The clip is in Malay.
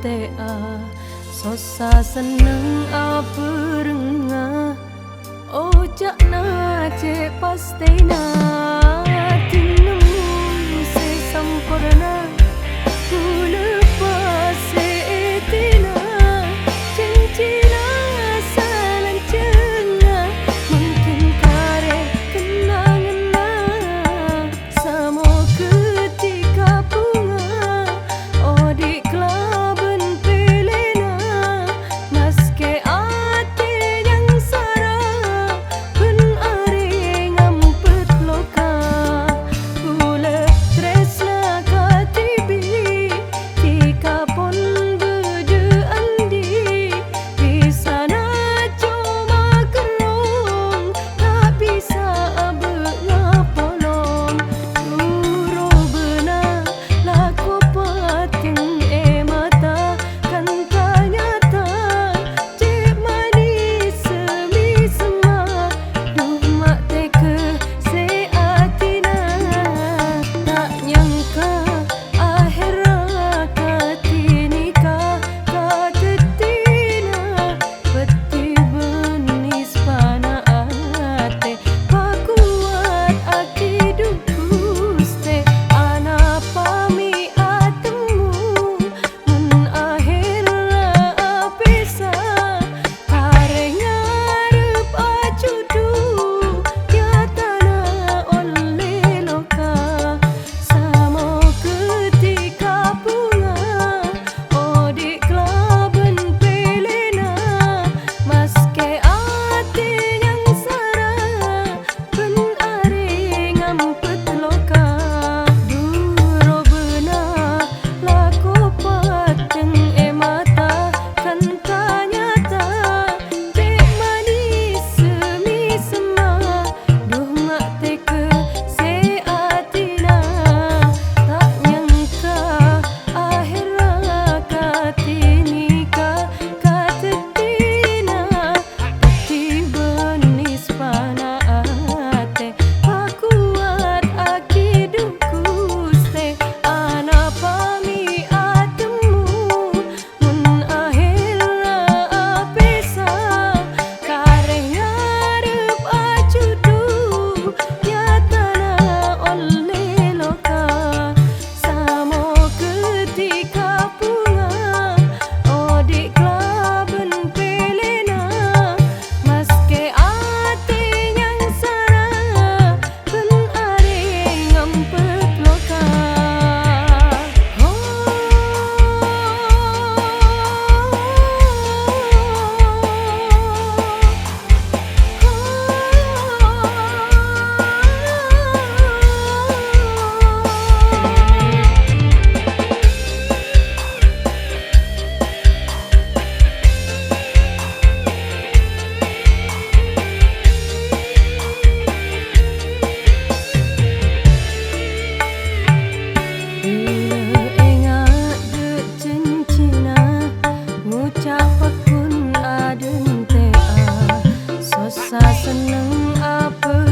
tea sosa seneng apa renga ojak na cek pastena tinemu se sampurna ku lepas seetina cincina salancenga mungkin kare kenangan samo ketika bunga odik kelaben pelena maske ate yang sarah ben are ngampet loka kule tresna katibi tika pon beje andi bisa na cuma kerong tak bisa ngapolong turo bena laku pating mata kan ternyata cik manis semi semak duh mak teke seatina tak nyangka akhirat katinika katetina peti benis pana ate pakuat akidukuste ana pami atemu mun akhirat apesa kare ngarep acudu ya tanah oleh loka samo ketika bunga odik kelaben pelena maske ate yang sarah ben are ngampet loka duro bena laku pateng mata kan ternyata cek manis semi semak duh mak teke seatina tak nyangka akhirat katinika katetina peti benis pana ate pakuat akidukuste ana pami atemu mun akhirat apesa kare ngarep acudu ya tanah oleh loka samo ketika bunga odik kelaben pelena maske ate yang sarah ben are ngampet loka bila ingat dek cincina ngucap pekun aden tea sosa seneng apa